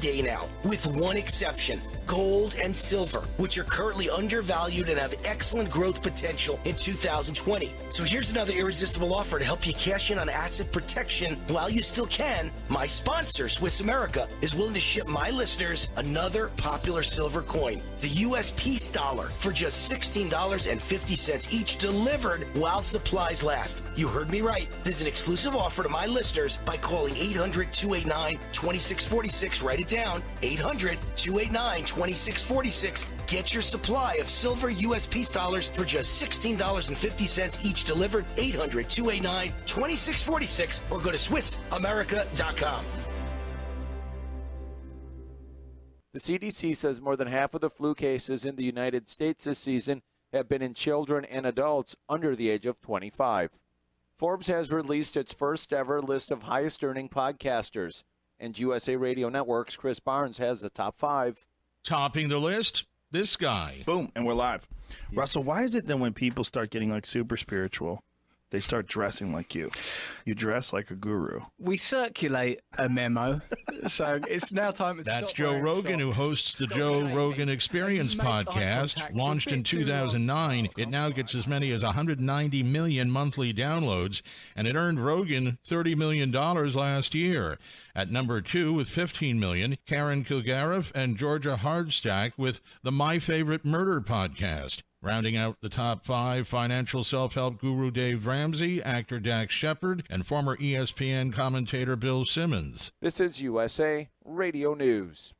day now, with one exception: gold and silver, which are currently undervalued and have excellent growth potential in 2020. So here's another irresistible offer to help you cash in on asset protection while you still can. My sponsor, Swiss America, is willing to ship my listeners another popular silver coin, the U.S. Peace Dollar, for just $16.50 each, delivered while supplies last. You heard me right. This is an exclusive offer to my listeners by calling 800-289-2646. Write it down, 800-289-2646. Get your supply of silver U.S. Peace Dollars for just $16.50 each, delivered, 800-289-2646, or go to SwissAmerica.com. The CDC says more than half of the flu cases in the United States this season have been in children and adults under the age of 25. Forbes has released its first ever list of highest earning podcasters, and USA Radio Network's Chris Barnes has the top 5. Topping the list, this guy. Boom, and we're live. Yes. Russell, why is it that when people start getting like super spiritual, they start dressing like you? You dress like a guru. We circulate a memo, so it's now time to stop. That's Joe Rogan, who hosts the Joe Rogan Experience podcast. Launched in 2009, it now gets as many as 190 million monthly downloads, and it earned Rogan $30 million last year. At number 2 with 15 million, Karen Kilgariff and Georgia Hardstack with the My Favorite Murder podcast. Rounding out the top 5, financial self-help guru Dave Ramsey, actor Dax Shepard, and former ESPN commentator Bill Simmons. This is USA Radio News.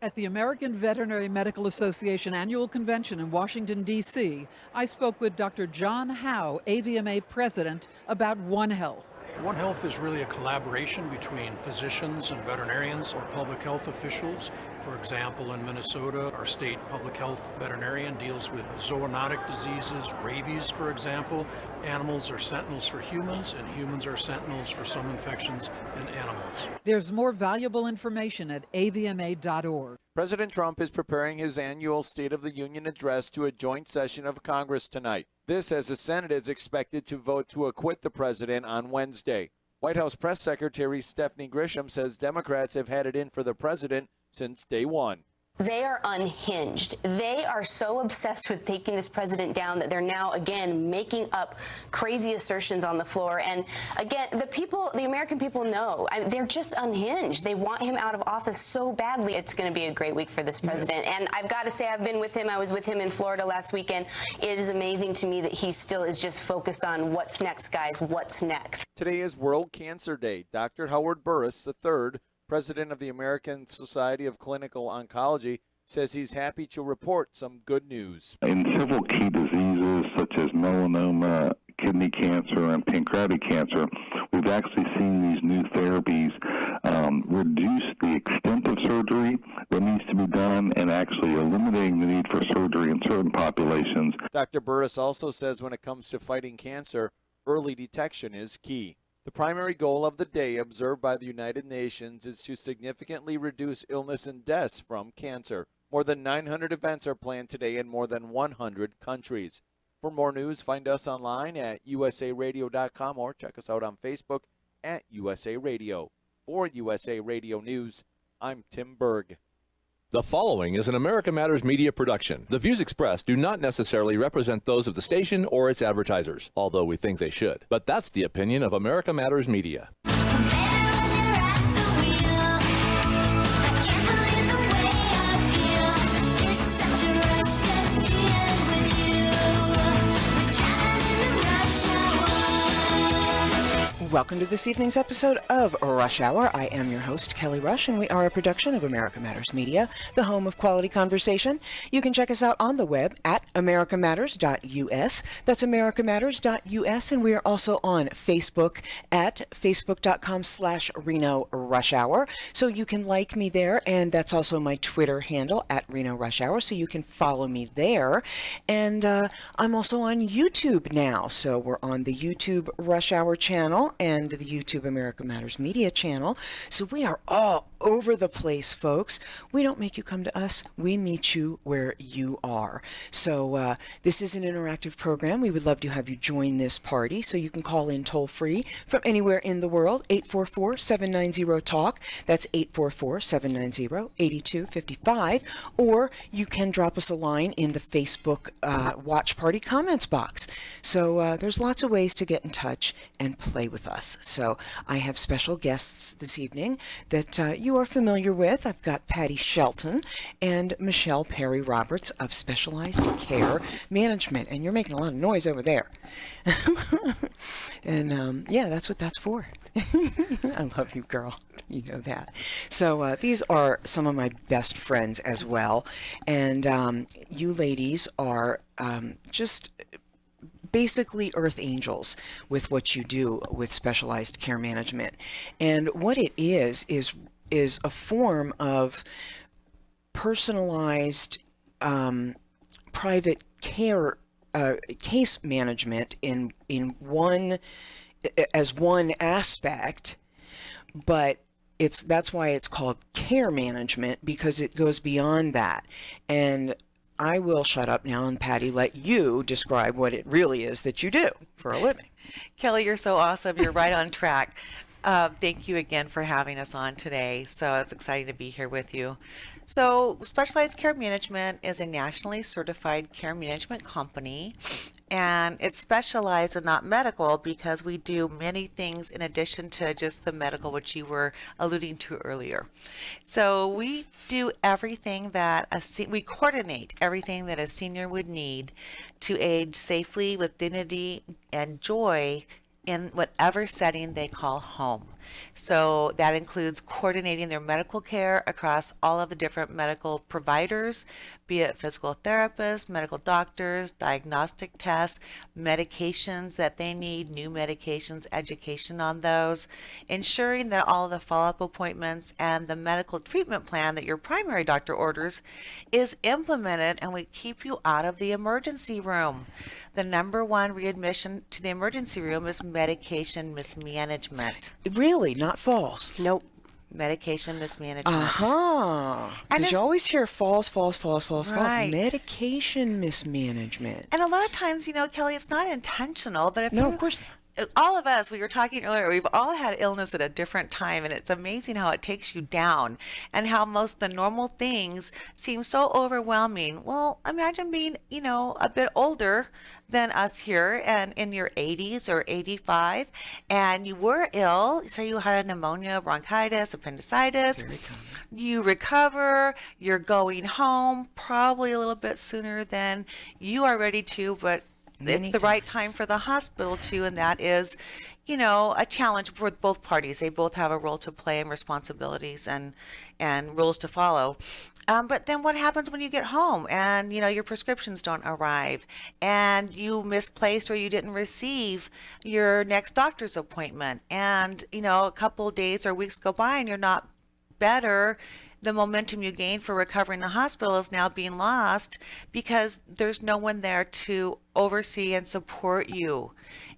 At the American Veterinary Medical Association annual convention in Washington, D.C., I spoke with Dr. John Howe, AVMA president, about One Health. One Health is really a collaboration between physicians and veterinarians or public health officials. For example, in Minnesota, our state public health veterinarian deals with zoonotic diseases, rabies, for example. Animals are sentinels for humans, and humans are sentinels for some infections in animals. There's more valuable information at avma.org. President Trump is preparing his annual State of the Union address to a joint session of Congress tonight. This as the Senate is expected to vote to acquit the president on Wednesday. White House Press Secretary Stephanie Grisham says Democrats have had it in for the president since day one. They are unhinged. They are so obsessed with taking this president down that they're now, again, making up crazy assertions on the floor. And again, the American people know. They're just unhinged. They want him out of office so badly. It's going to be a great week for this president. And I've got to say, I've been with him. I was with him in Florida last weekend. It is amazing to me that he still is just focused on what's next, guys, what's next. Today is World Cancer Day. Dr. Howard Burris III, president of the American Society of Clinical Oncology, says he's happy to report some good news. In several key diseases such as melanoma, kidney cancer, and pancreatic cancer, we've actually seen these new therapies reduce the extent of surgery that needs to be done and actually eliminating the need for surgery in certain populations. Dr. Burris also says when it comes to fighting cancer, early detection is key. The primary goal of the day observed by the United Nations is to significantly reduce illness and deaths from cancer. More than 900 events are planned today in more than 100 countries. For more news, find us online at usaradio.com or check us out on Facebook at USA Radio. For USA Radio News, I'm Tim Berg. The following is an America Matters Media production. The views expressed do not necessarily represent those of the station or its advertisers, although we think they should. But that's the opinion of America Matters Media. Welcome to this evening's episode of Rush Hour. I am your host, Kelly Rush, and we are a production of America Matters Media, the home of quality conversation. You can check us out on the web at americamatters.us. That's americamatters.us, and we are also on Facebook at facebook.com/Reno Rush Hour. So you can like me there, and that's also my Twitter handle at Reno Rush Hour, so you can follow me there. And I'm also on YouTube now, so we're on the YouTube Rush Hour channel and the YouTube America Matters Media channel. So we are all over the place, folks. We don't make you come to us. We meet you where you are. So this is an interactive program. We would love to have you join this party. So you can call in toll free from anywhere in the world, 844-790-TALK. That's 844-790-8255. Or you can drop us a line in the Facebook Watch Party comments box. So there's lots of ways to get in touch and play with us. So I have special guests this evening that you are familiar with. I've got Patty Shelton and Michelle Perry Roberts of Specialized Care Management. And you're making a lot of noise over there. And yeah, that's what that's for. I love you, girl. You know that. So these are some of my best friends as well. And you ladies are just basically earth angels with what you do with Specialized Care Management. And what it is a form of personalized private care case management in one as one aspect, but that's why it's called care management, because it goes beyond that. And I will shut up now and Patty let you describe what it really is that you do for a living. Kelly, you're so awesome. You're right on track. Thank you again for having us on today. So it's exciting to be here with you. So Specialized Care Management is a nationally certified care management company, and it's specialized and not medical because we do many things in addition to just the medical, which you were alluding to earlier. So we do everything that we coordinate everything that a senior would need to age safely with dignity and joy in whatever setting they call home. So that includes coordinating their medical care across all of the different medical providers, be it physical therapists, medical doctors, diagnostic tests, medications that they need, new medications, education on those, ensuring that all of the follow-up appointments and the medical treatment plan that your primary doctor orders is implemented, and we keep you out of the emergency room. The number one readmission to the emergency room is medication mismanagement. Really? Not falls? Nope. Medication mismanagement. Because you always hear falls. Right. Medication mismanagement. And a lot of times, Kelly, it's not intentional, but of course not. All of us, we were talking earlier, we've all had illness at a different time, and it's amazing how it takes you down and how most of the normal things seem so overwhelming. Well, imagine being, a bit older than us here and in your 80s or 85, and you were ill. Say you had a pneumonia, bronchitis, appendicitis. You recover, you're going home probably a little bit sooner than you are ready to, but it's the right time for the hospital too, and that is, a challenge for both parties. They both have a role to play and responsibilities and rules to follow. But then what happens when you get home and, your prescriptions don't arrive and you misplaced or you didn't receive your next doctor's appointment and, a couple of days or weeks go by and you're not better? The momentum you gained for recovering in the hospital is now being lost because there's no one there to oversee and support you.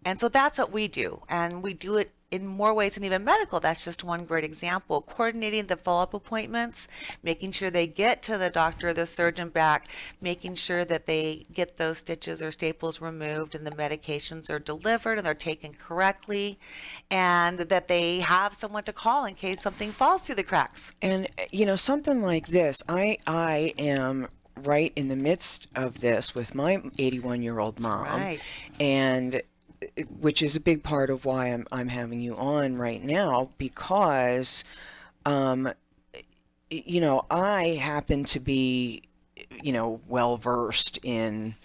And so that's what we do. And we do it in more ways than even medical. That's just one great example. Coordinating the follow-up appointments, making sure they get to the doctor, the surgeon back, making sure that they get those stitches or staples removed and the medications are delivered and they're taken correctly, and that they have someone to call in case something falls through the cracks. And, something like this, I am right in the midst of this with my 81-year-old mom. That's right. And which is a big part of why I'm having you on right now, because, I happen to be, well versed in,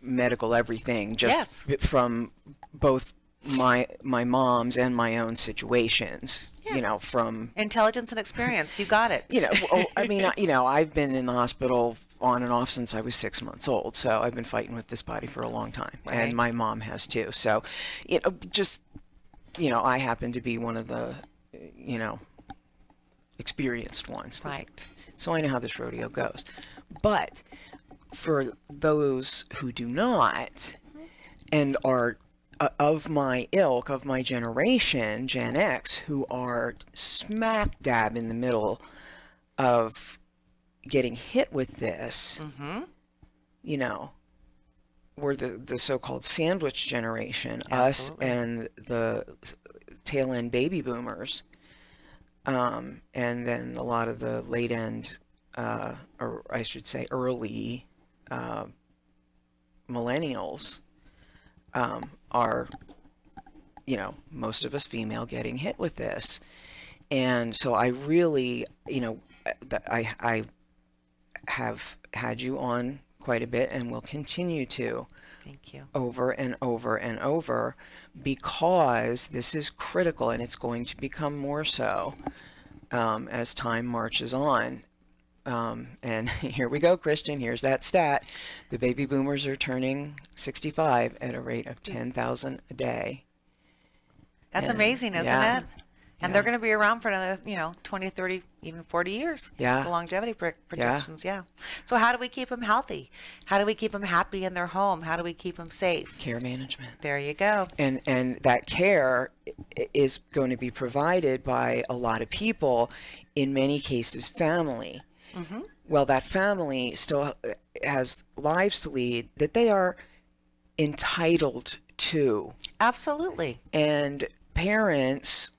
medical everything, just from both my mom's and my own situations. From intelligence and experience. You got it. I've been in the hospital on and off since I was 6 months old. So I've been fighting with this body for a long time. Right. And my mom has too. So, I happen to be one of the, experienced ones. Right. So I know how this rodeo goes. But for those who do not and are of my ilk, of my generation, Gen X, who are smack dab in the middle of getting hit with this, you know, we're the so-called sandwich generation, Absolutely. us and the tail end baby boomers, and then a lot of the late end, or I should say early millennials are, you know, most of us female getting hit with this. And so I really, you know, I have had you on quite a bit and will continue to. Thank you. Over and over and over, because this is critical, and it's going to become more so as time marches on. And here we go, Christian. Here's that stat. The baby boomers are turning 65 at a rate of 10,000 a day. That's And, amazing, isn't yeah, it? And they're going to be around for another, 20, 30, even 40 years. Yeah. The longevity projections, yeah. So how do we keep them healthy? How do we keep them happy in their home? How do we keep them safe? Care management. There you go. And that care is going to be provided by a lot of people, in many cases family. Well, that family still has lives to lead that they are entitled to. Absolutely. And parents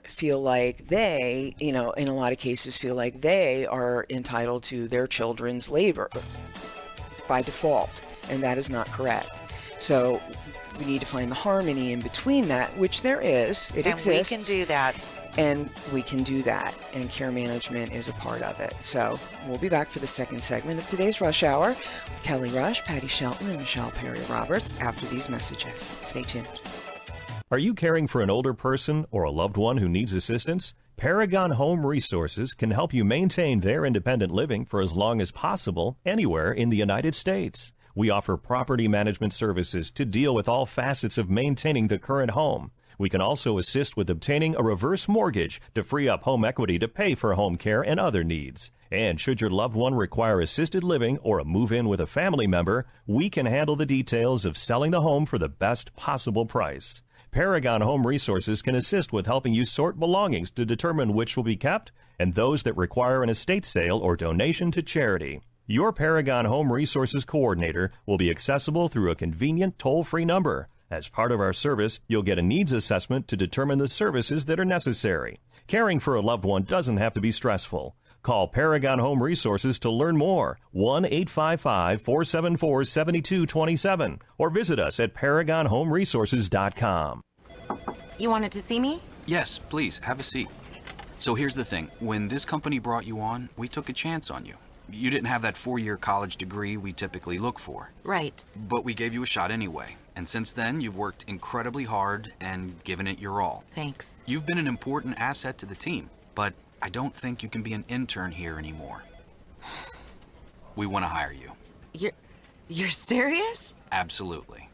feel like they, in a lot of cases, feel like they are entitled to their children's labor by default, and that is not correct. So we need to find the harmony in between that, which there is. It exists. And we can do that. And we can do that, and care management is a part of it. So we'll be back for the second segment of today's Rush Hour with Kelly Rush, Patty Shelton, and Michelle Perry Roberts after these messages. Stay tuned. Are you caring for an older person or a loved one who needs assistance? Paragon Home Resources can help you maintain their independent living for as long as possible anywhere in the United States. We offer property management services to deal with all facets of maintaining the current home. We can also assist with obtaining a reverse mortgage to free up home equity to pay for home care and other needs. And should your loved one require assisted living or a move-in with a family member, we can handle the details of selling the home for the best possible price. Paragon Home Resources can assist with helping you sort belongings to determine which will be kept and those that require an estate sale or donation to charity. Your Paragon Home Resources coordinator will be accessible through a convenient toll-free number. As part of our service, you'll get a needs assessment to determine the services that are necessary. Caring for a loved one doesn't have to be stressful. Call Paragon Home Resources to learn more, 1-855-474-7227, or visit us at ParagonHomeResources.com. You wanted to see me? Yes, please, have a seat. So here's the thing. When this company brought you on, we took a chance on you. You didn't have that 4-year college degree we typically look for. Right. But we gave you a shot anyway. And since then, you've worked incredibly hard and given it your all. Thanks. You've been an important asset to the team, but I don't think you can be an intern here anymore. We want to hire you. You're serious? Absolutely.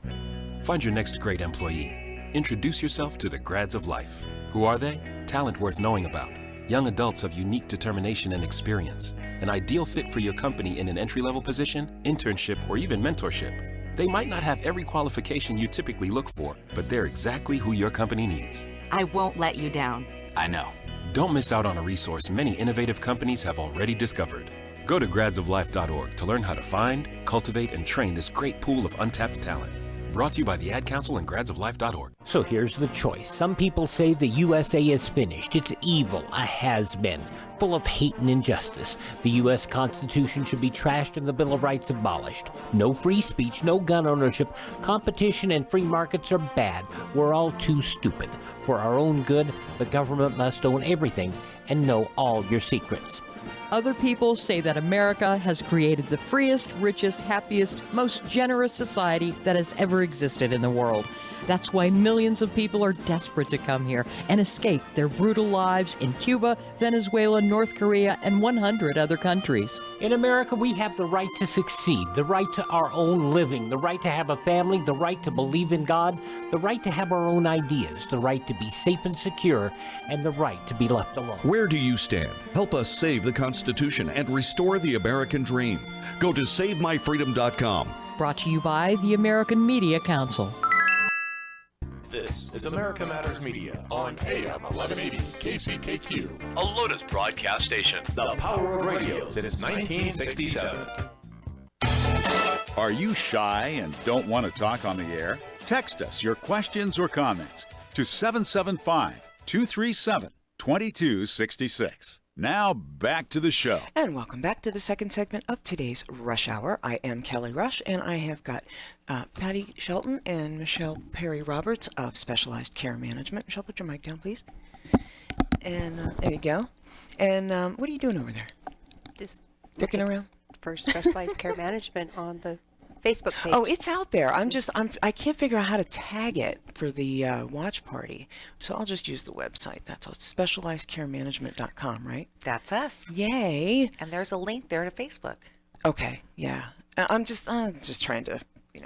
Find your next great employee. Introduce yourself to the Grads of Life. Who are they? Talent worth knowing about. Young adults of unique determination and experience. An ideal fit for your company in an entry-level position, internship, or even mentorship. They might not have every qualification you typically look for, but they're exactly who your company needs. I won't let you down. I know. Don't miss out on a resource many innovative companies have already discovered. Go to gradsoflife.org to learn how to find, cultivate, and train this great pool of untapped talent. Brought to you by the Ad Council and gradsoflife.org. So here's the choice. Some people say the USA is finished. It's evil, a has-been, full of hate and injustice. The U.S. Constitution should be trashed and the Bill of Rights abolished. No free speech, no gun ownership. Competition and free markets are bad. We're all too stupid. For our own good, the government must own everything and know all your secrets. Other people say that America has created the freest, richest, happiest, most generous society that has ever existed in the world. That's why millions of people are desperate to come here and escape their brutal lives in Cuba, Venezuela, North Korea, and 100 other countries. In America, we have the right to succeed, the right to our own living, the right to have a family, the right to believe in God, the right to have our own ideas, the right to be safe and secure, and the right to be left alone. Where do you stand? Help us save the Constitution and restore the American dream. Go to SaveMyFreedom.com. Brought to you by the American Media Council. This is America Matters Media on AM 1180 KCKQ, a Lotus broadcast station. The power of radio since 1967. Are you shy and don't want to talk on the air? Text us your questions or comments to 775-237-2266. Now back to the show. And welcome back to the second segment of today's Rush Hour. I am Kelly Rush, and I have got Patty Shelton and Michelle Perry Roberts of Specialized Care Management. Michelle, put your mic down, please. And there you go. And what are you doing over there? Just looking around for Specialized Care Management on the Facebook page. Oh, it's out there. I can't figure out how to tag it for the watch party, so I'll just use the website. That's all. SpecializedCareManagement.com, right? That's us. Yay! And there's a link there to Facebook. Okay, yeah. I'm just trying to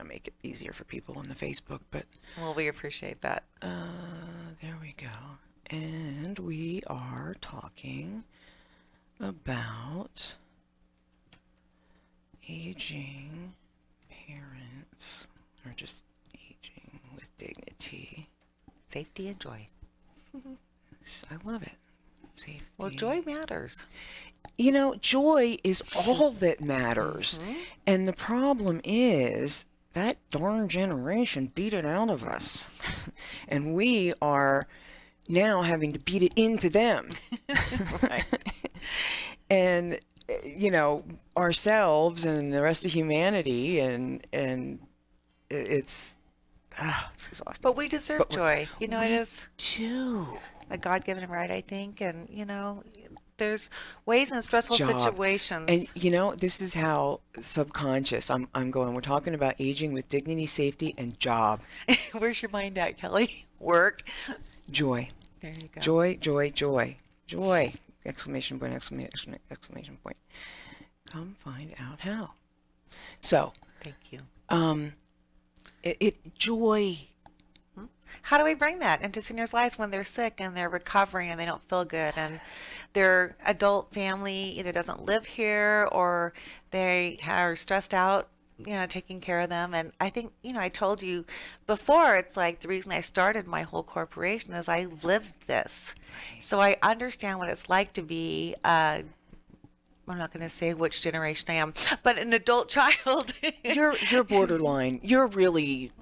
make it easier for people on the Facebook, but well, we appreciate that. There we go. And we are talking about aging parents, or just aging with dignity, safety, and joy. I love it. Safety. Well, joy matters. Joy is all that matters. And the problem is that darn generation beat it out of us. And we are now having to beat it into them. Right. And ourselves and the rest of humanity, and it's exhausting. But we deserve joy. It is too a God-given right, I think. And there's ways in stressful situations. And this is how subconscious I'm going. We're talking about aging with dignity, safety, and job. Where's your mind at, Kelly? Work. Joy. There you go. Joy, joy, joy, joy. Exclamation point, exclamation point. Come find out how. So, thank you. Joy. How do we bring that into seniors' lives when they're sick and they're recovering and they don't feel good, and their adult family either doesn't live here or they are stressed out, taking care of them? And I think, I told you before, it's like the reason I started my whole corporation is I lived this. So I understand what it's like to be, I'm not going to say which generation I am, but an adult child. You're borderline. You're really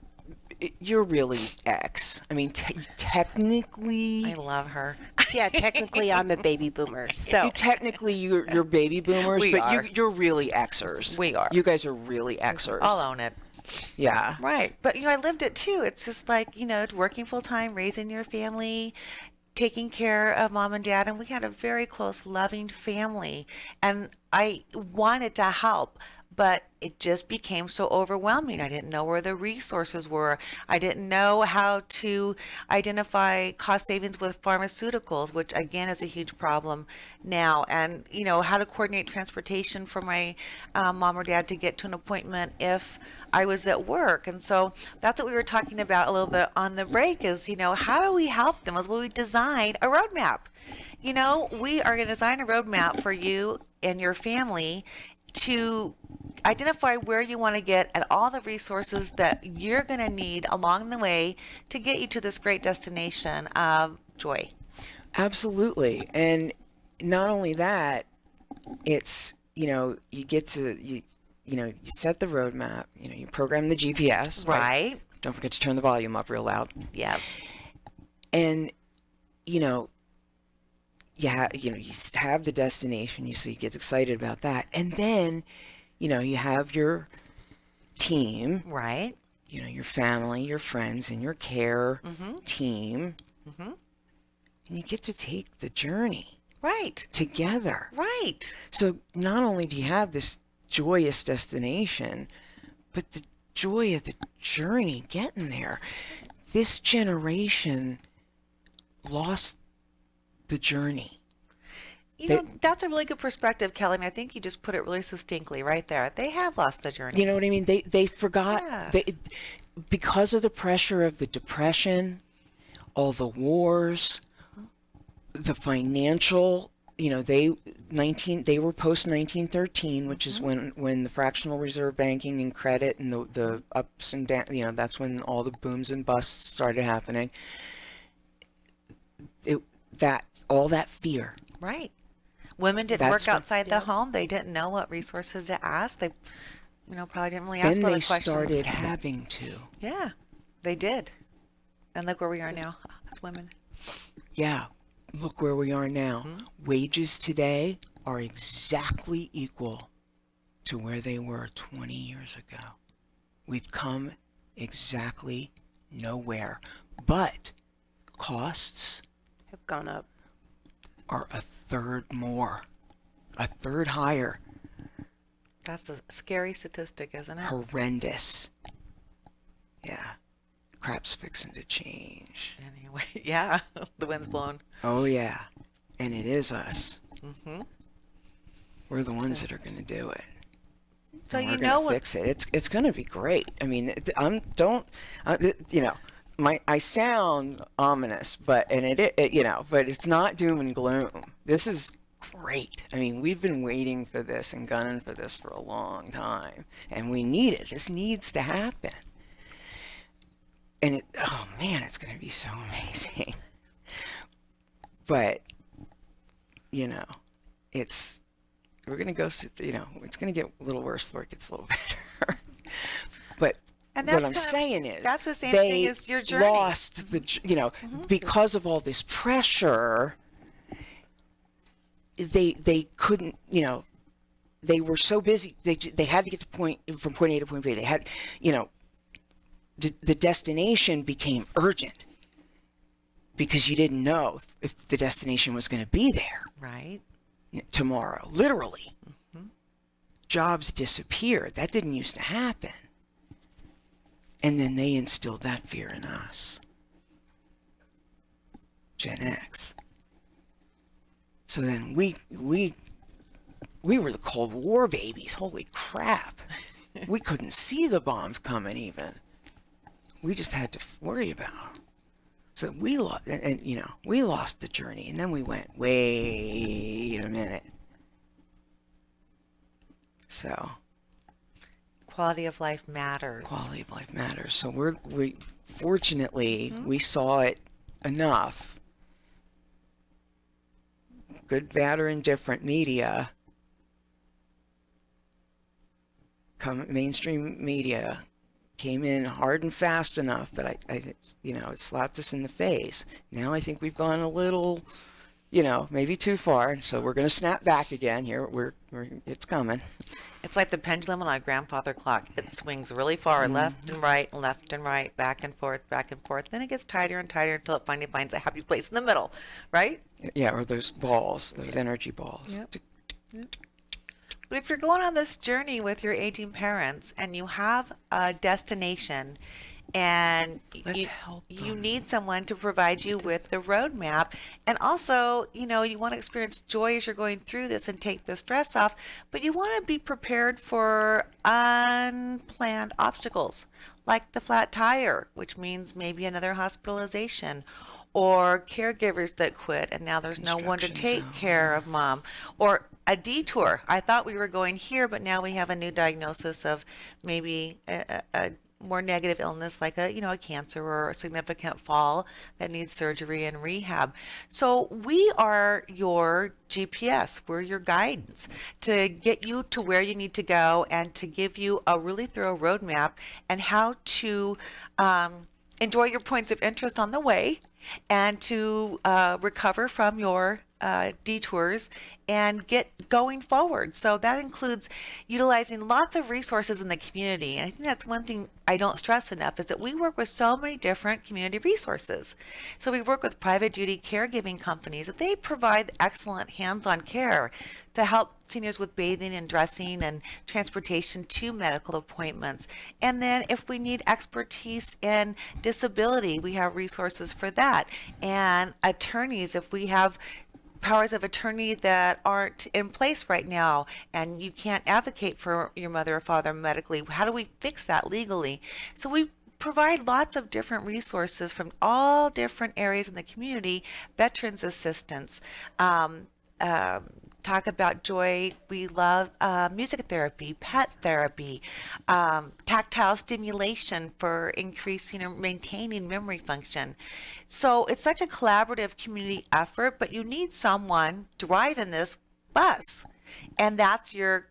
X. I mean, technically. I love her. Yeah, technically I'm a baby boomer. So technically you're baby boomers, We but are. you're really Xers. We are. You guys are really Xers. I'll own it. Yeah. Right. But, I lived it too. It's just like, working full time, raising your family, taking care of mom and dad. And we had a very close, loving family. And I wanted to help, but it just became so overwhelming. I didn't know where the resources were. I didn't know how to identify cost savings with pharmaceuticals, which again is a huge problem now. And, how to coordinate transportation for my mom or dad to get to an appointment if I was at work. And so that's what we were talking about a little bit on the break is, how do we help them? Well, we designed a roadmap. We are going to design a roadmap for you and your family to identify where you want to get at all the resources that you're going to need along the way to get you to this great destination of joy. Absolutely. And not only that, it's, you get to, you set the roadmap, you program the GPS. Right. Don't forget to turn the volume up real loud. Yeah. And, you have the destination, so you get excited about that. And then, you have your team. Right. Your family, your friends, and your care team. Mm-hmm. And you get to take the journey. Right. Together. Right. So not only do you have this joyous destination, but the joy of the journey getting there. This generation lost the journey. That's a really good perspective, Kelly, and I think you just put it really succinctly right there. They have lost the journey. You know what I mean? They forgot, because of the pressure of the Depression, all the wars, the financial they were post 1913, which is when the fractional reserve banking and credit and the ups and downs, that's when all the booms and busts started happening. All that fear. Right. Women didn't work outside the home. They didn't know what resources to ask. They, probably didn't really ask Then all they the questions. started having to. Yeah, they did. And look where we are now as women. Yeah, look where we are now. Wages today are exactly equal to where they were 20 years ago. We've come exactly nowhere. But costs have gone up. Are a third more, a third higher. That's a scary statistic, isn't it? Horrendous. Yeah. Crap's fixing to change. Anyway, yeah, the wind's blown. Oh, yeah. And it is us. Mm-hmm. We're the ones that are going to do it. So and we're going to fix it. It's going to be great. I mean, I sound ominous, but it's not doom and gloom. This is great. I mean, we've been waiting for this and gunning for this for a long time, and we need it. This needs to happen. And it's going to be so amazing. But, we're going to go, it's going to get a little worse before it gets a little better. But what I'm saying is, that's the same thing as your journey. Lost because of all this pressure, they couldn't, they were so busy. They had to get from point A to point B. They had, the destination became urgent because you didn't know if the destination was going to be there. Right. Tomorrow, literally. Jobs disappeared. That didn't used to happen. And then they instilled that fear in us. Gen X. So then we were the Cold War babies. Holy crap. We couldn't see the bombs coming even. We just had to worry about them. So we lost the journey. And then we went, wait a minute. So quality of life matters. Quality of life matters. So we fortunately we saw it enough. Good, bad, or indifferent media, mainstream media, came in hard and fast enough that it slapped us in the face. Now I think we've gone a little, maybe too far. So we're going to snap back again here. It's coming. It's like the pendulum on a grandfather clock. It swings really far, left and right, back and forth. Then it gets tighter and tighter until it finally finds a happy place in the middle, right? Yeah, or those balls, those energy balls. Yep. But if you're going on this journey with your aging parents and you have a destination and you need someone to provide you with the roadmap, and also, you want to experience joy as you're going through this and take the stress off, but you want to be prepared for unplanned obstacles like the flat tire, which means maybe another hospitalization, or caregivers that quit and now there's no one to take care of mom, or a detour. I thought we were going here, but now we have a new diagnosis of maybe a more negative illness like a cancer or a significant fall that needs surgery and rehab. So we are your GPS. We're your guidance to get you to where you need to go and to give you a really thorough roadmap and how to enjoy your points of interest on the way and to recover from your detours and get going forward. So that includes utilizing lots of resources in the community. And I think that's one thing I don't stress enough, is that we work with so many different community resources. So we work with private duty caregiving companies that they provide excellent hands-on care to help seniors with bathing and dressing and transportation to medical appointments. And then if we need expertise in disability, we have resources for that. And attorneys, if we have powers of attorney that aren't in place right now and you can't advocate for your mother or father medically, how do we fix that legally? So we provide lots of different resources from all different areas in the community, veterans assistance, talk about joy. We love music therapy, pet therapy, tactile stimulation for increasing or maintaining memory function. So it's such a collaborative community effort, but you need someone driving this bus, and that's your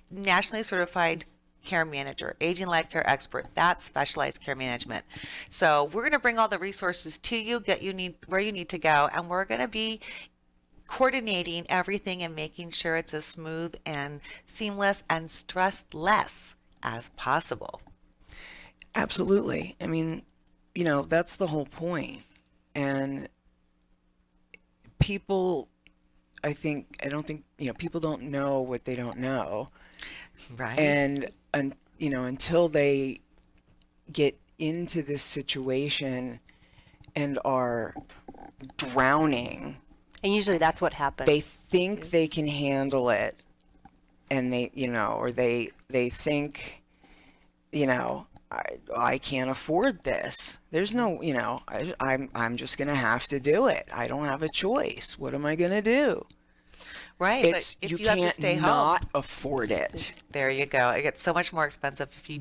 nationally certified care manager, aging life care expert. That's specialized care management. So we're going to bring all the resources to you, get you where you need to go, and we're going to be coordinating everything and making sure it's as smooth and seamless and stress-less as possible. Absolutely. I mean, that's the whole point. And people, I don't think, people don't know what they don't know. Right. And until they get into this situation and are drowning, and usually that's what happens. They think they can handle it, and they think, I can't afford this. There's no, I'm just gonna have to do it. I don't have a choice. What am I gonna do? Right, It's but if you you have to can't stay not home, afford it. there you go. It gets so much more expensive if you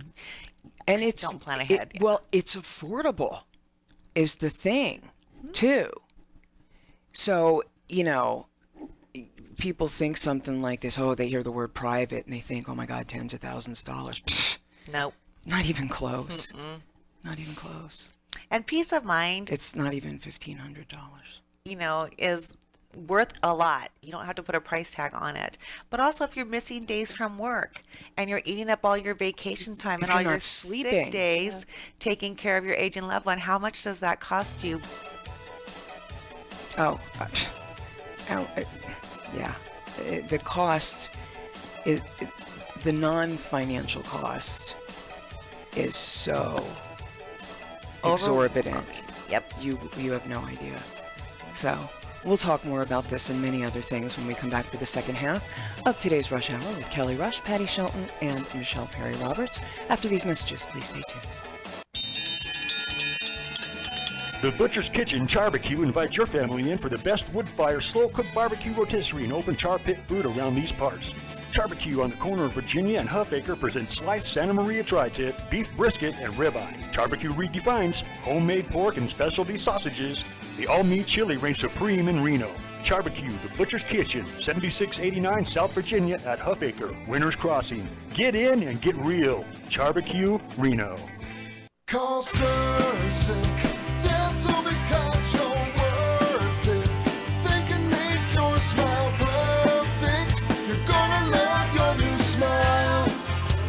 don't plan ahead. Well, it's affordable, is the thing, too. So people think something like this. Oh, they hear the word private and they think, oh my God, tens of thousands of dollars. Pfft, nope, not even close. Mm-mm. Not even close. And peace of mind, It's not even $1,500. Is worth a lot. You don't have to put a price tag on it. But also, if you're missing days from work and you're eating up all your vacation time and If all you're your not sleeping. sick days, taking care of your aging loved one, how much does that cost you? The cost is the non-financial cost is so exorbitant. Yep. You have no idea. So we'll talk more about this and many other things when we come back for the second half of today's Rush Hour with Kelly Rush, Patty Shelton, and Michelle Perry Roberts. After these messages, please stay tuned. The Butcher's Kitchen Charbecue invites your family in for the best wood-fire, slow-cooked barbecue rotisserie and open char pit food around these parts. Charbecue on the corner of Virginia and Huffaker presents sliced Santa Maria tri-tip, beef brisket, and ribeye. Charbecue redefines homemade pork and specialty sausages. The all-meat chili reigns supreme in Reno. Charbecue, the Butcher's Kitchen, 7689 South Virginia at Huffaker, Winners Crossing. Get in and get real. Charbecue, Reno. Call Sursic Dental because you're worth it. They can make your smile perfect. You're gonna love your new smile.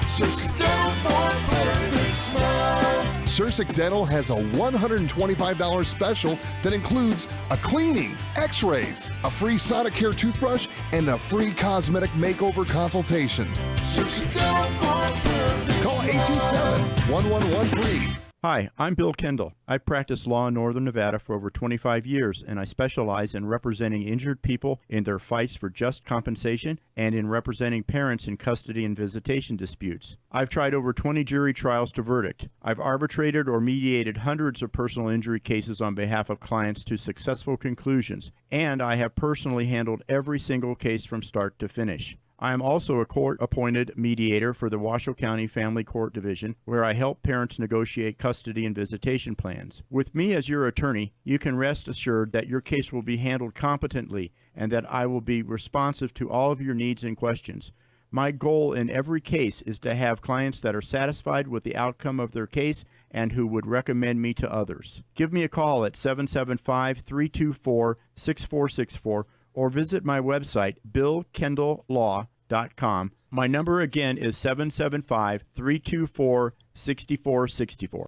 Sursic Dental for a perfect smile. Sursic Dental has a $125 special that includes a cleaning, x-rays, a free Sonicare toothbrush, and a free cosmetic makeover consultation. Sursic Dental for a perfect Call 827-1113. Hi, I'm Bill Kendall. I've practiced law in Northern Nevada for over 25 years, and I specialize in representing injured people in their fights for just compensation and in representing parents in custody and visitation disputes. I've tried over 20 jury trials to verdict. I've arbitrated or mediated hundreds of personal injury cases on behalf of clients to successful conclusions, and I have personally handled every single case from start to finish. I am also a court-appointed mediator for the Washoe County Family Court Division, where I help parents negotiate custody and visitation plans. With me as your attorney, you can rest assured that your case will be handled competently and that I will be responsive to all of your needs and questions. My goal in every case is to have clients that are satisfied with the outcome of their case and who would recommend me to others. Give me a call at 775-324-6464 or visit my website, billkendalllaw.com. My number again is 775-324-6464.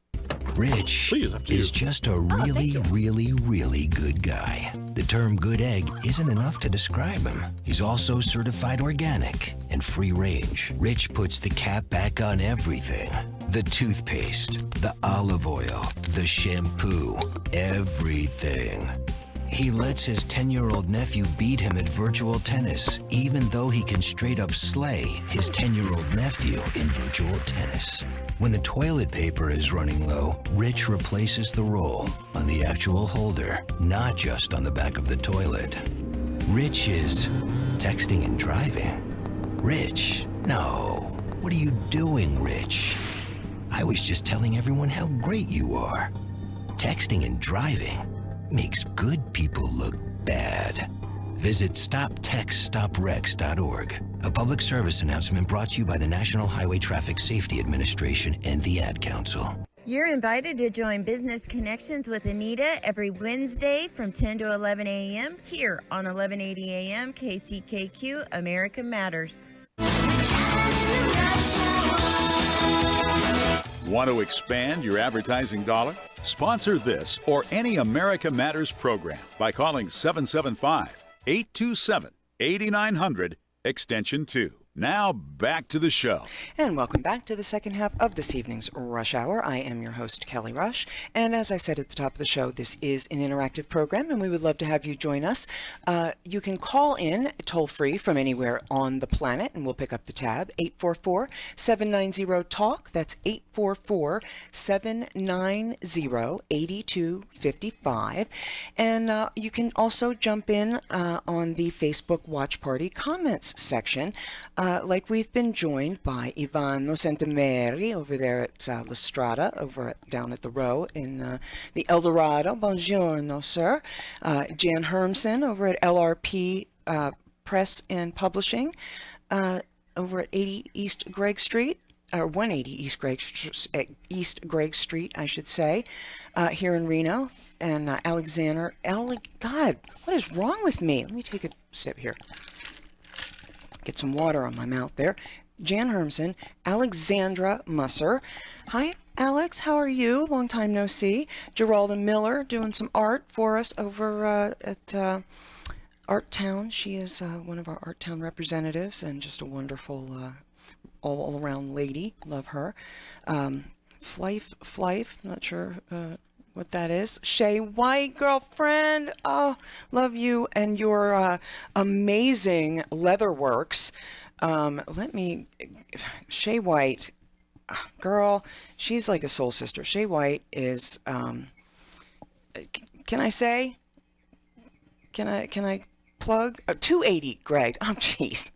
Rich is just a really good guy. The term good egg isn't enough to describe him. He's also certified organic and free range. Rich puts the cap back on everything. The toothpaste, the olive oil, the shampoo, everything. He lets his 10-year-old nephew beat him at virtual tennis, even though he can straight up slay his 10-year-old nephew in virtual tennis. When the toilet paper is running low, Rich replaces the roll on the actual holder, not just on the back of the toilet. Rich is texting and driving. Rich? No. What are you doing, Rich? I was just telling everyone how great you are. Texting and driving makes good people look bad. Visit StopTextStopWrecks.org. A public service announcement brought to you by the National Highway Traffic Safety Administration and the Ad Council. You're invited to join Business Connections with Anita every Wednesday from 10 to 11 a.m. here on 1180 a.m. KCKQ America Matters. Want to expand your advertising dollar? Sponsor this or any America Matters program by calling 775-827-8900, extension 2. Now back to the show. And welcome back to the second half of this evening's Rush Hour. I am your host, Kelly Rush. And as I said at the top of the show, this is an interactive program, and we would love to have you join us. You can call in toll-free from anywhere on the planet, and we'll pick up the tab, 844-790-TALK. That's 844-790-8255. And you can also jump in on the Facebook Watch Party comments section. Like we've been joined by Ivano Santameri over there at La Strada, down at the Row in the El Dorado. Buongiorno, sir. Jan Hermsen over at LRP Press and Publishing over at 80 East Gregg Street. Or 180 East Gregg Street, I should say, here in Reno. And Alexander, God, what is wrong with me? Let me take a sip here. Get some water on my mouth there. Jan Hermsen, Alexandra Musser. Hi, Alex. How are you? Long time no see. Geralda Miller doing some art for us over at Art Town. She is one of our Art Town representatives and just a wonderful all-around lady. Love her. Flife, not sure what that is. Shay White, girlfriend. Oh, love you and your amazing leatherworks. Shay White, girl, she's like a soul sister. Shay White is, can I say? Can I plug? 280 Greg. Oh, jeez.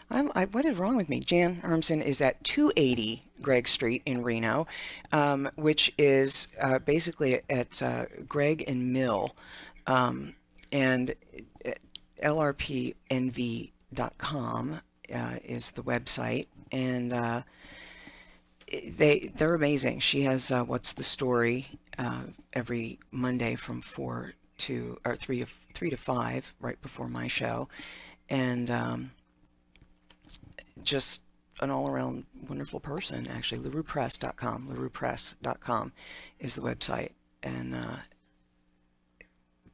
What is wrong with me? Jan Hermsen is at 280 Gregg Street in Reno, which is basically at Gregg and Mill, and lrpnv.com is the website, and they're amazing. She has What's the Story every Monday from 3 to 5, right before my show, and just an all-around wonderful person, actually. LaRuePress.com. LaRuePress.com is the website, and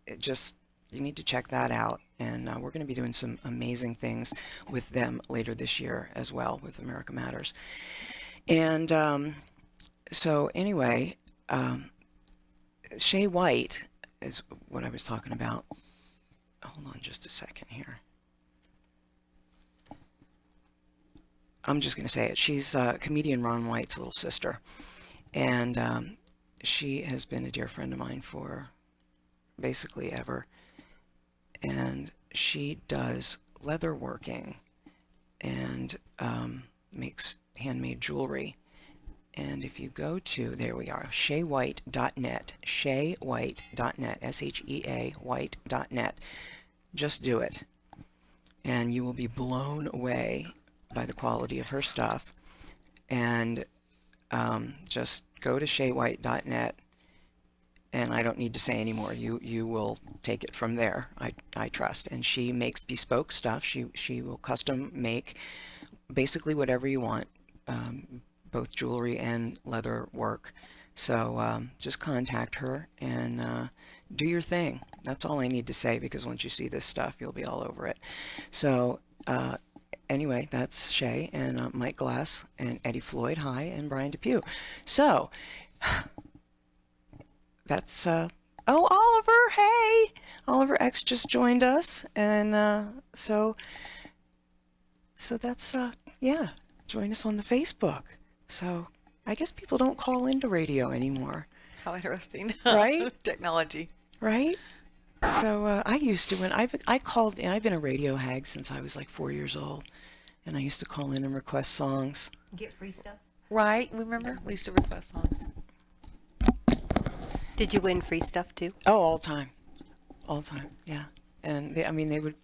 you need to check that out. And we're going to be doing some amazing things with them later this year as well with America Matters. And so anyway, Shay White is what I was talking about. Hold on just a second here. I'm just going to say it. She's comedian Ron White's little sister. And she has been a dear friend of mine for basically ever. And she does leather working and makes handmade jewelry. And if you go to, there we are, ShayWhite.net, ShayWhite.net, S-H-E-A, White.net. Just do it. And you will be blown away by the quality of her stuff. And just go to ShayWhite.net, and I don't need to say anymore. You will take it from there, I trust. And she makes bespoke stuff. She will custom make basically whatever you want, both jewelry and leather work. So just contact her and do your thing. That's all I need to say, because once you see this stuff, you'll be all over it. So anyway, that's Shay and Mike Glass and Eddie Floyd, hi, and Brian Depew. So that's Oliver, hey, Oliver X just joined us, and so that's yeah, join us on the Facebook. So I guess people don't call into radio anymore. How interesting. Right? Technology. Right? So I used to, when I called in, I've been a radio hag since I was like 4 years old, and I used to call in and request songs. Get free stuff. Right, remember? We used to request songs. Did you win free stuff too? Oh, all the time. All the time, yeah. And they would,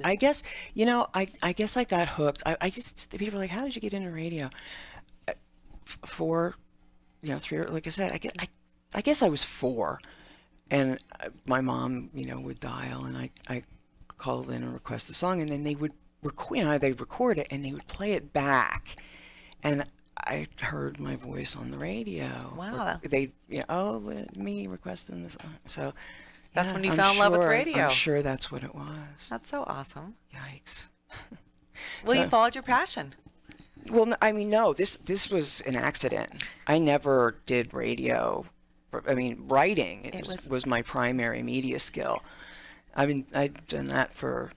I guess, I guess I got hooked. I just, people are like, how did you get into radio? Like I said, I guess I was 4. And my mom, would dial, and I called in and request a song, and then they would they'd record it, and they would play it back. And I heard my voice on the radio. Wow. Me requesting this. So that's when you fell in love with radio. I'm sure that's what it was. That's so awesome. Yikes. Well, you followed your passion. Well, no, this was an accident. I never did radio. I mean, writing was my primary media skill. I've done that for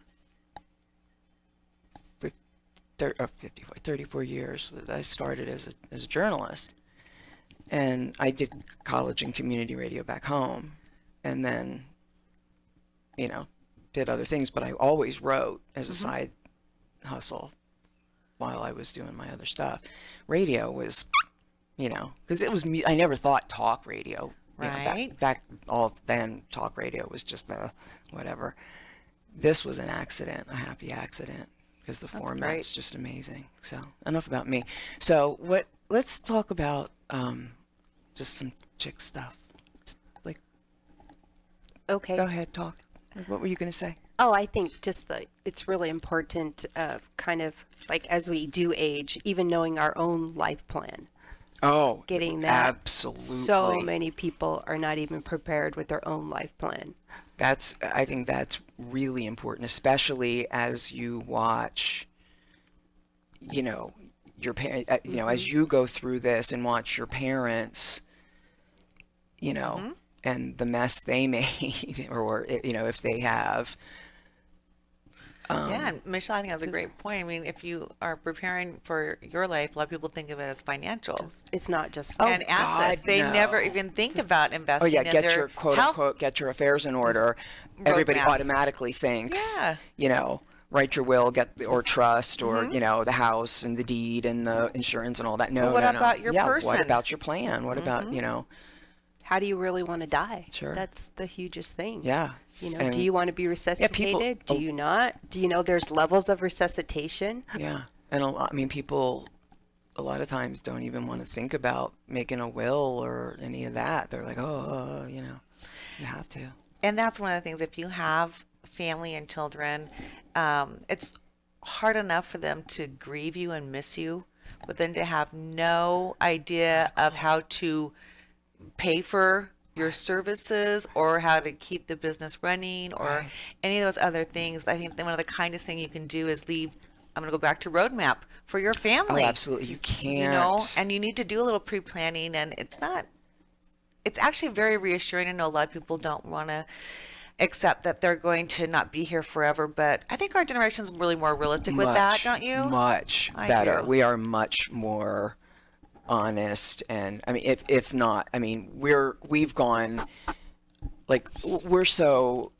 34 years. I started as a journalist, and I did college and community radio back home, and then, did other things. But I always wrote as a side hustle while I was doing my other stuff. Radio was, because it was I never thought talk radio. Right. Back then, talk radio was just whatever. This was an accident, a happy accident, because the format's just amazing. So enough about me. So let's talk about just some chick stuff. Like, okay. Go ahead, talk. What were you going to say? Oh, I think just it's really important, kind of like as we do age, even knowing our own life plan. Oh, getting that. Absolutely. So many people are not even prepared with their own life plan. I think that's really important, especially as you watch, your parents, as you go through this and watch your parents, and the mess they made, or, if they have. Yeah, and Michelle, I think that's a great point. I mean, if you are preparing for your life, a lot of people think of it as financial. It's not just and assets. They never even think about investing. Oh yeah, in get their your quote unquote, get your affairs in order. Everybody automatically thinks, write your will, or trust, or the house and the deed and the insurance and all that. No, but what about your person? What about your plan? What about how do you really want to die? Sure. That's the hugest thing. Yeah. Do you want to be resuscitated? Do you not? Do you know there's levels of resuscitation? Yeah. And people a lot of times don't even want to think about making a will or any of that. They're like, you have to. And that's one of the things, if you have family and children, it's hard enough for them to grieve you and miss you, but then to have no idea of how to pay for your services or how to keep the business running or any of those other things. I think that one of the kindest things you can do is leave. I'm going to go back to roadmap for your family. Oh, absolutely. You can't. And you need to do a little pre-planning, and it's actually very reassuring. I know a lot of people don't want to accept that they're going to not be here forever, but I think our generation's really more realistic with that, don't you? Much better. We are much more honest, and if not, we've gone, like, we're so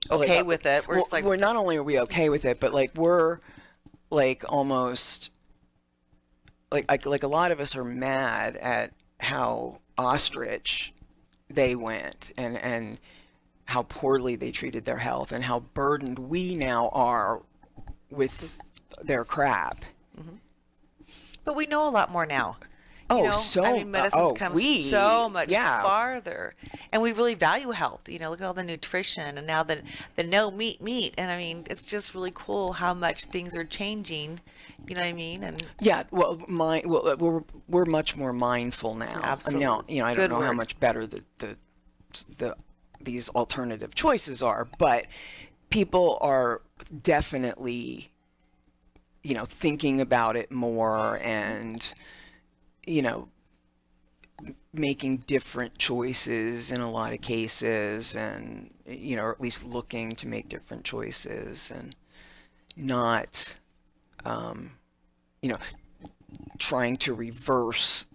okay with it. We're not only are we okay with it, but like we're like almost like a lot of us are mad at how ostrich they went and how poorly they treated their health and how burdened we now are with their crap. But we know a lot more now. Medicine's come so much farther, and we really value health. Look at all the nutrition, and now the no meat, and it's just really cool how much things are changing. You know what I mean? And we're much more mindful now. Absolutely. I don't know how much better these alternative choices are, but people are definitely thinking about it more and, making different choices in a lot of cases and, or at least looking to make different choices and not, trying to reverse,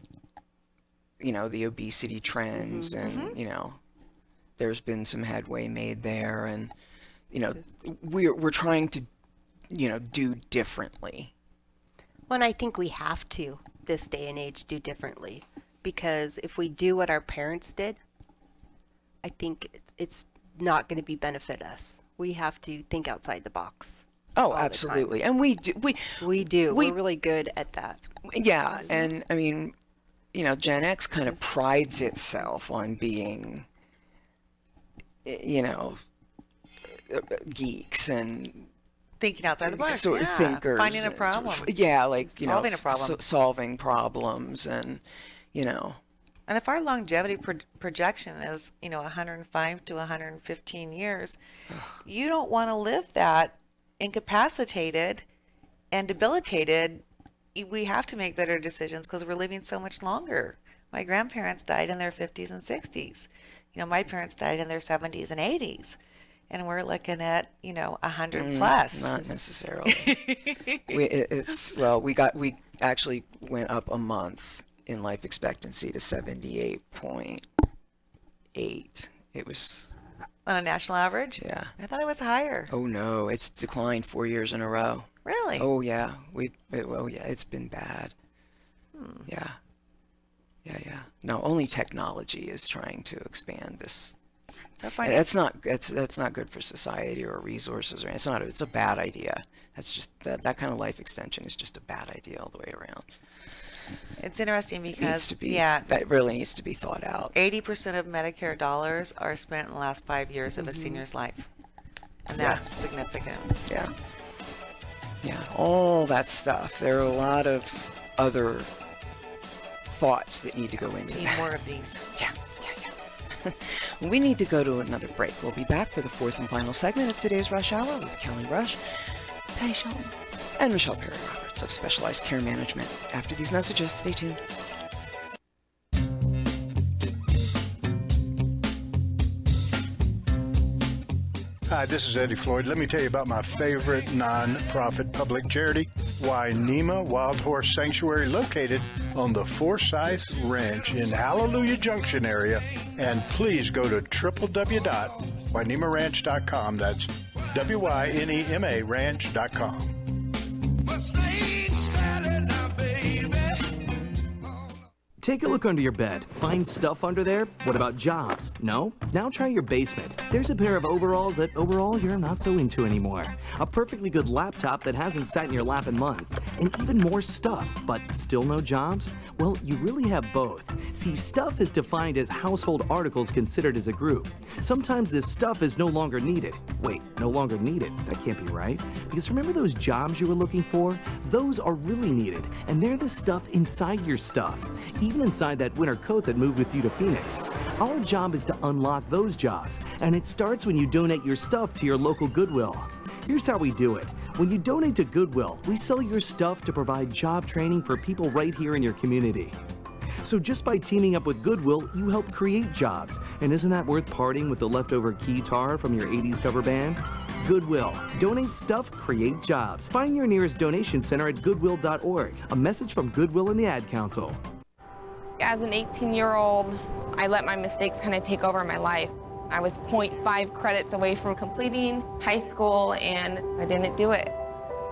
the obesity trends and, there's been some headway made there, and we're trying to do differently. Well, I think we have to this day and age do differently, because if we do what our parents did, I think it's not going to benefit us. We have to think outside the box. Oh, absolutely. And we do. We're really good at that. Yeah. And I mean, Gen X kind of prides itself on being, geeks and thinking outside the box. Sort of thinkers. Finding a problem. Solving a problem. Solving problems and, And if our longevity projection is, 105 to 115 years, you don't want to live that incapacitated and debilitated. We have to make better decisions because we're living so much longer. My grandparents died in their 50s and 60s. My parents died in their 70s and 80s. And we're looking at, 100 plus. Not necessarily. We actually went up a month in life expectancy to 78.8. It was on a national average. Yeah, I thought it was higher. Oh no, it's declined 4 years in a row. Really? Oh yeah, it's been bad. Yeah. No, only technology is trying to expand this. That's not good for society or resources. Or it's a bad idea. That's just that kind of life extension is just a bad idea all the way around. It's interesting because that really needs to be thought out. 80% of Medicare dollars are spent in the last 5 years of a senior's life, and that's significant. Yeah, all that stuff. There are a lot of other thoughts that need to go into that. More of these. Yeah. We need to go to another break. We'll be back for the fourth and final segment of today's Rush Hour with Kelly Rush, Patty Shelton, and Michelle Perry Roberts of Specialized Care Management. After these messages, stay tuned. Hi, this is Eddie Floyd. Let me tell you about my favorite non-profit public charity, Wainema Wild Horse Sanctuary, located on the Forsyth Ranch in Hallelujah Junction area. And please go to www.wainemaranch.com. That's WYNEMA ranch.com. Take a look under your bed. Find stuff under there? What about jobs? No? Now try your basement. There's a pair of overalls that overall you're not so into anymore. A perfectly good laptop that hasn't sat in your lap in months. And even more stuff, but still no jobs? Well, you really have both. See, stuff is defined as household articles considered as a group. Sometimes this stuff is no longer needed. Wait, no longer needed? That can't be right. Because remember those jobs you were looking for? Those are really needed, and they're the stuff inside your stuff. Even inside that winter coat that moved with you to Phoenix. Our job is to unlock those jobs, and it starts when you donate your stuff to your local Goodwill. Here's how we do it. When you donate to Goodwill, we sell your stuff to provide job training for people right here in your community. So just by teaming up with Goodwill, you help create jobs. And isn't that worth parting with the leftover keytar from your 80s cover band? Goodwill. Donate stuff, create jobs. Find your nearest donation center at goodwill.org. A message from Goodwill and the Ad Council. As an 18-year-old, I let my mistakes kind of take over my life. I was 0.5 credits away from completing high school, and I didn't do it.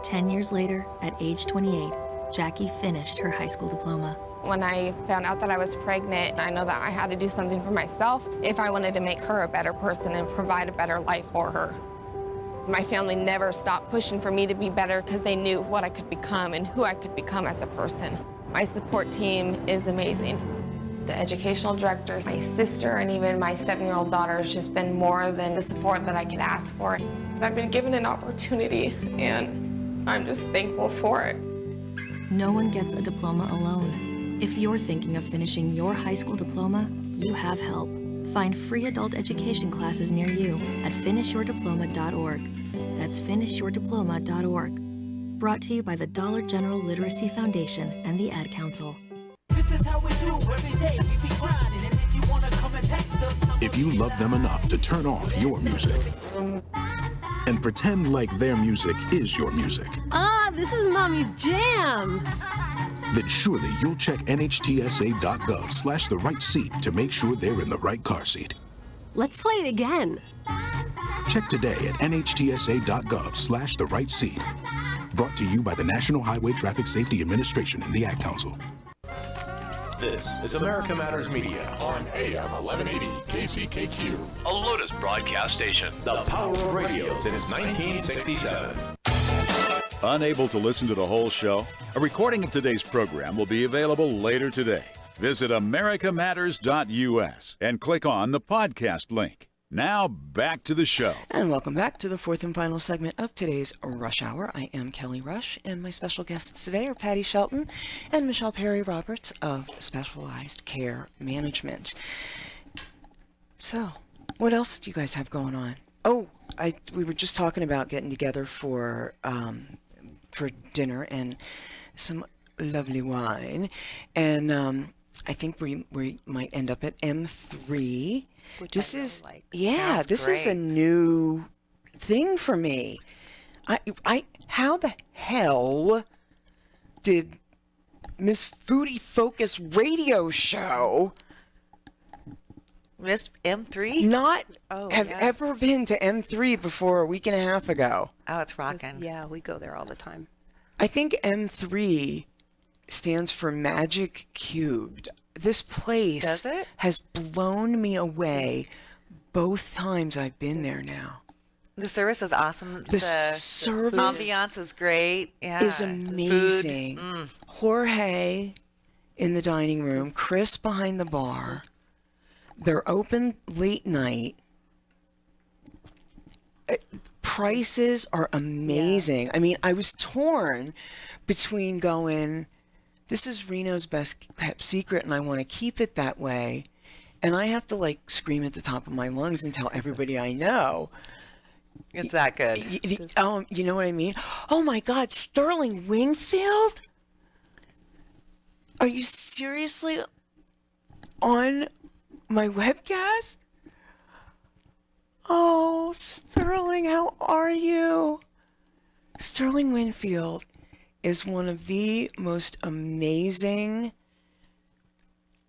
10 years later, at age 28, Jackie finished her high school diploma. When I found out that I was pregnant, I know that I had to do something for myself if I wanted to make her a better person and provide a better life for her. My family never stopped pushing for me to be better because they knew what I could become and who I could become as a person. My support team is amazing. The educational director, my sister, and even my 7-year-old daughter has just been more than the support that I could ask for. I've been given an opportunity, and I'm just thankful for it. No one gets a diploma alone. If you're thinking of finishing your high school diploma, you have help. Find free adult education classes near you at finishyourdiploma.org. That's finishyourdiploma.org. Brought to you by the Dollar General Literacy Foundation and the Ad Council. This is how we do every day. We be grinding, and if you wanna come and test us, if you love them enough to turn off your music and pretend like their music is your music, this is Mommy's jam. then surely you'll check NHTSA.gov/the right seat to make sure they're in the right car seat. Let's play it again. Check today at nhtsa.gov/the right seat. Brought to you by the National Highway Traffic Safety Administration and the Ad Council. This is America Matters Media on AM 1180 KCKQ, a Lotus broadcast station. The power of radio since 1967. Unable to listen to the whole show? A recording of today's program will be available later today. Visit americamatters.us and click on the podcast link. Now back to the show. And welcome back to the fourth and final segment of today's Rush Hour. I am Kelly Rush, and my special guests today are Patty Shelton and Michelle Perry Roberts of Specialized Care Management. So, what else do you guys have going on? Oh, we were just talking about getting together for dinner and some lovely wine, and I think we might end up at M3. This is this is a new thing for me. How the hell did Miss Foodie Focus radio show Miss M3 not have ever been to M3 before a week and a half ago? Oh, it's rocking. Yeah, we go there all the time. I think M3 stands for Magic Cubed. This place has blown me away both times I've been there now. The service is awesome. The service ambiance is great. Yeah. Is amazing. Jorge in the dining room, Chris behind the bar. They're open late night. Prices are amazing. I mean, I was torn between going, this is Reno's best kept secret and I want to keep it that way, and I have to like scream at the top of my lungs and tell everybody I know. It's that good. You know what I mean? Oh my God, Sterling Wingfield? Are you seriously on my webcast? Oh, Sterling, how are you? Sterling Winfield is one of the most amazing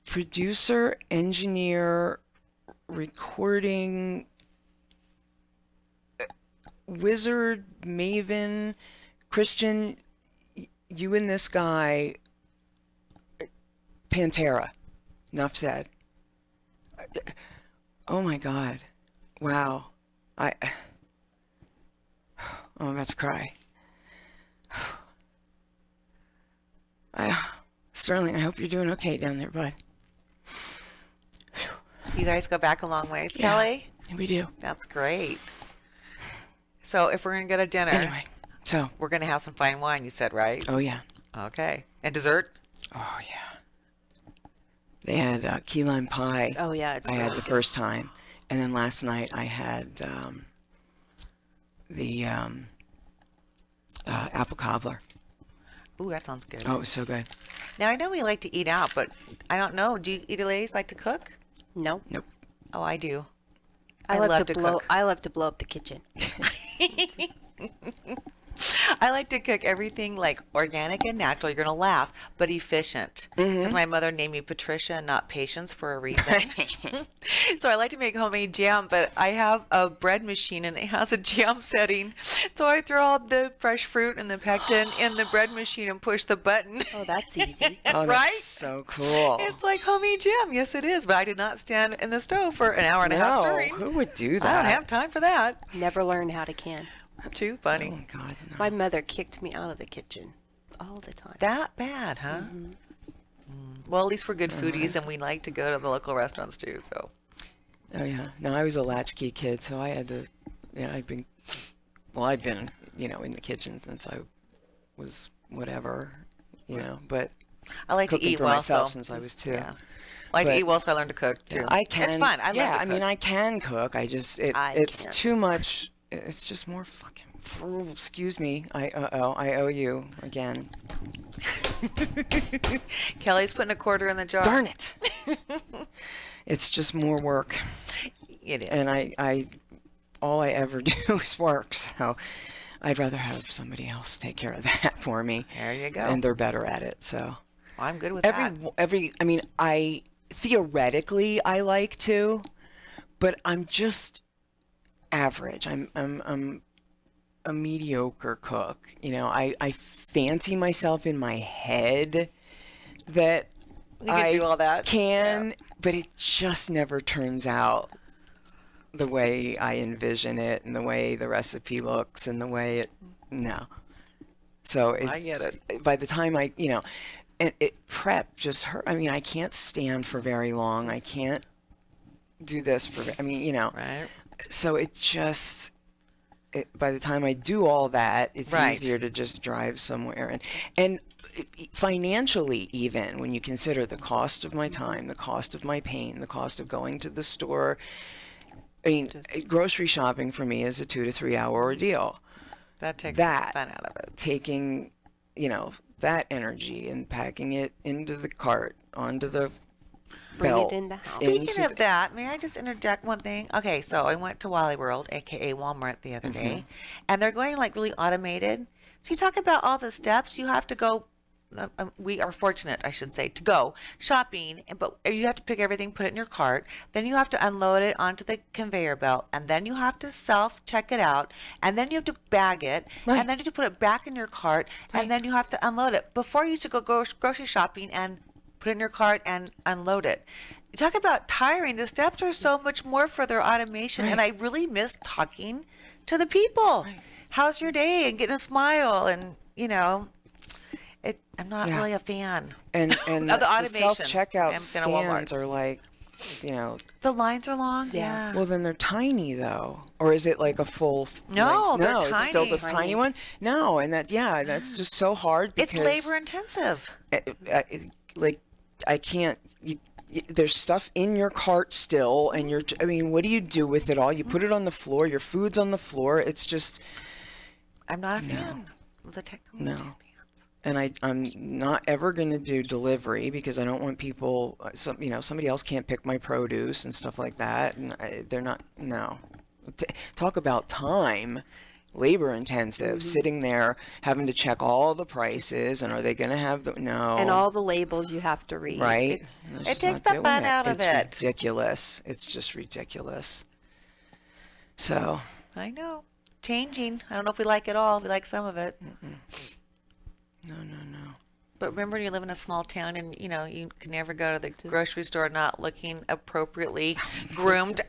producer, engineer, recording, wizard, maven, Christian, you and this guy, Pantera. Enough said. Oh my God. Wow. I'm about to cry. Sterling, I hope you're doing okay down there, bud. You guys go back a long ways, Kelly? We do. That's great. So if we're going to go to dinner, anyway, so we're going to have some fine wine, you said, right? Oh, yeah. Okay. And dessert? Oh, yeah. They had key lime pie. Oh, yeah. I had the first time. And then last night I had the apple cobbler. Ooh, that sounds good. Oh, it was so good. Now, I know we like to eat out, but I don't know. Do either ladies like to cook? No. Nope. Oh, I do. I love to cook. I love to blow up the kitchen. I like to cook everything like organic and natural. You're going to laugh, but efficient. Because my mother named me Patricia, not Patience, for a reason. So I like to make homemade jam, but I have a bread machine and it has a jam setting. So I throw all the fresh fruit and the pectin in the bread machine and push the button. Oh, that's easy. Oh, right? That's so cool. It's like homemade jam. Yes, it is. But I did not stand in the stove for an hour and a half stirring. Who would do that? I don't have time for that. Never learn how to can. Too funny. Oh, my God, no. My mother kicked me out of the kitchen all the time. That bad, huh? Well, at least we're good foodies and we like to go to the local restaurants too, so. Oh, yeah. No, I was a latchkey kid, so I had to, I've been, in the kitchen since I was whatever, but I like to eat for well, myself so since I was 2. Yeah. I like to eat well, so I learned to cook too. I can. It's fun. I love to cook. I mean, I can cook. It's too much. It's just more fucking. Excuse me. I owe you again. Kelly's putting a quarter in the jar. Darn it! It's just more work. It is. And all I ever do is work. So I'd rather have somebody else take care of that for me. There you go. And they're better at it. So well, I'm good with that. Theoretically I like to, but I'm just average. I'm a mediocre cook. You know, I fancy myself in my head that You can do all that. can, but it just never turns out the way I envision it and the way the recipe looks and the way no. So it's, I get it. By the time and prep just hurt. I mean, I can't stand for very long. I can't do this Right. So it just, by the time I do all that, it's Right. easier to just drive somewhere. And financially, even when you consider the cost of my time, the cost of my pain, the cost of going to the store, I mean, grocery shopping for me is a 2 to 3 hour ordeal. That takes that the fun out of it. Taking, that energy and packing it into the cart, onto the Bring belt. it in the house. Speaking of that, may I just interject one thing? Okay, so I went to Wally World, aka Walmart, the other day, and they're going like really automated. So you talk about all the steps you have to go. We are fortunate, I should say, to go shopping, but you have to pick everything, put it in your cart, then you have to unload it onto the conveyor belt, and then you have to self-check it out, and then you have to bag it, and then you have to put it back in your cart, and then you have to unload it. Before you used to go grocery shopping and put it in your cart and unload it. You talk about tiring. The steps are so much more for their automation, and I really miss talking to the people. How's your day? And getting a smile, and I'm not really a fan. And of the automation. self-checkout I'm gonna Walmart. stands are like, The lines are long. Yeah. Well, then they're tiny though, or is it like a full? No, they're it's still the tiny. tiny one. No, and that's just so hard. It's Because labor intensive. Like I can't. There's stuff in your cart still, and what do you do with it all? You put it on the floor. Your food's on the floor. It's just. I'm not a fan of the technology. No. And I'm not ever going to do delivery because I don't want people, somebody else can't pick my produce and stuff like that. And they're not, no. Talk about time, labor intensive, sitting there having to check all the prices and are they going to have no. And all the labels you have to read. Right? It takes the fun out of it. It's ridiculous. It's just ridiculous. So. I know. Changing. I don't know if we like it all. We like some of it. No. But remember, you live in a small town, and you can never go to the grocery store not looking appropriately groomed.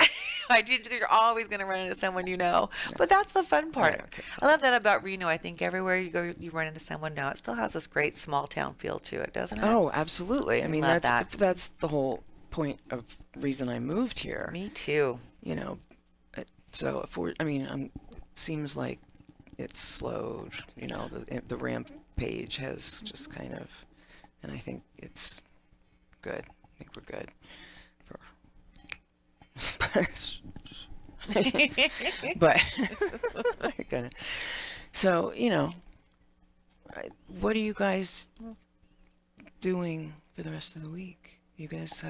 You're always going to run into someone you know. But that's the fun part. I love that about Reno. I think everywhere you go, you run into someone now. It still has this great small town feel to it, doesn't it? Oh, absolutely. I mean, love that's the whole point of reason I moved here. Me too. So seems like it's slowed. The rampage has just kind of, and I think it's good. I think we're good but so what are you guys doing for the rest of the week? You guys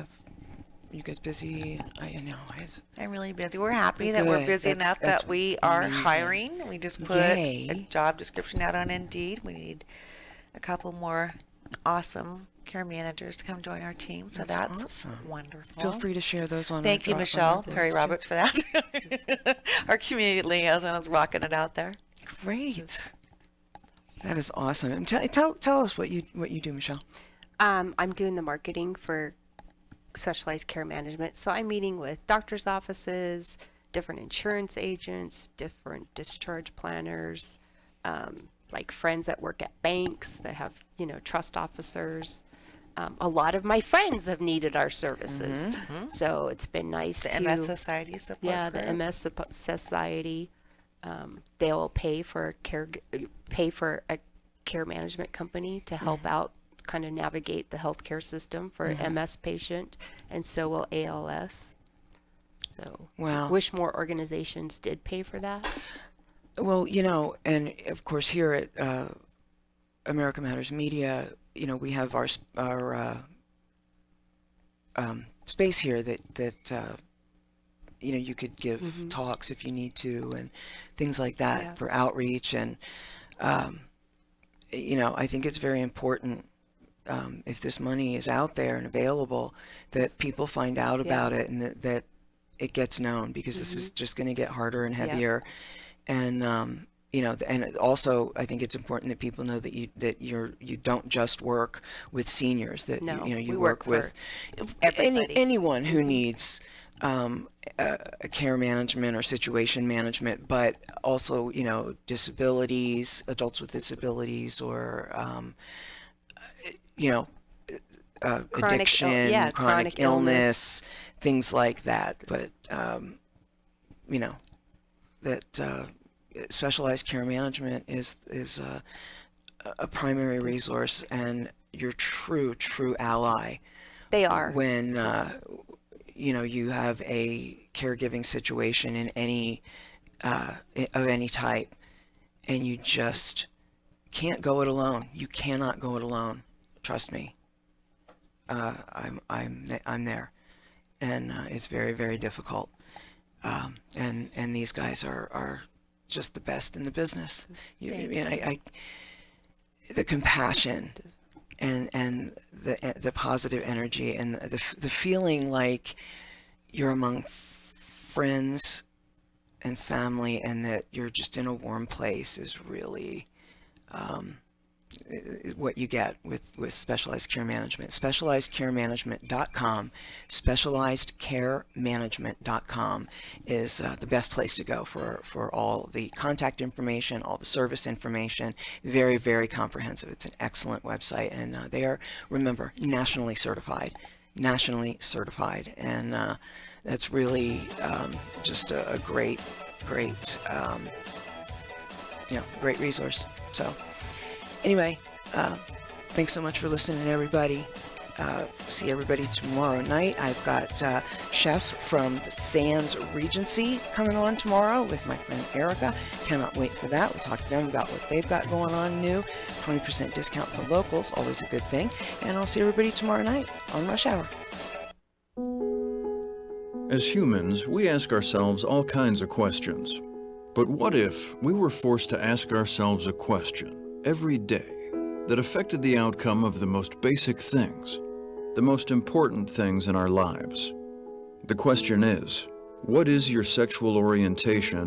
busy? I know. I'm really busy. We're happy that we're busy enough that we are hiring. We just put a job description out on Indeed. We need a couple more awesome care managers to come join our team. So that's awesome. Wonderful. Feel free to share those on. Thank you, Michelle Perry Roberts, for that. Our community liaison is rocking it out there. Great. That is awesome. And tell us what you do, Michelle. I'm doing the marketing for specialized care management. So I'm meeting with doctors' offices, different insurance agents, different discharge planners, like friends that work at banks that have, trust officers. A lot of my friends have needed our services. So it's been nice the to... MS Society support Yeah, group. the MS Society. They'll pay for a care management company to help out, kind of navigate the healthcare system for an MS patient, and so will ALS. So wow. Wish more organizations did pay for that. Well, and of course here at America Matters Media, we have our space here that you could give talks if you need to and things like that for outreach. And I think it's very important if this money is out there and available that people find out about it, and that it gets known, because this is just going to get harder and heavier. And you know, and also I think it's important that people know that you don't just work with seniors, that you work with anyone who needs care management or situation management, but also, you know, disabilities, adults with disabilities, or you know, addiction, chronic illness, things like that. But you know, that specialized care management is a primary resource and your true ally. They are. When you know, you have a caregiving situation in any of any type, and you just can't go it alone. You cannot go it alone. Trust me. I'm there, and it's very, very difficult. And these guys are just the best in the business. The compassion and the positive energy and the feeling like you're among friends and family, and that you're just in a warm place is really what you get with specialized care management. Specializedcaremanagement.com. Specializedcaremanagement.com is the best place to go for all the contact information, all the service information. Very, very comprehensive. It's an excellent website, and they are, remember, nationally certified. And that's really just a great great resource. So anyway, thanks so much for listening, everybody. See everybody tomorrow night. I've got Chef from the Sands Regency coming on tomorrow with my friend Erica. Cannot wait for that. We'll talk to them about what they've got going on new. 20% discount for locals, always a good thing. And I'll see everybody tomorrow night on Rush Hour. As humans, we ask ourselves all kinds of questions. But what if we were forced to ask ourselves a question every day that affected the outcome of the most basic things, the most important things in our lives? The question is, what is your sexual orientation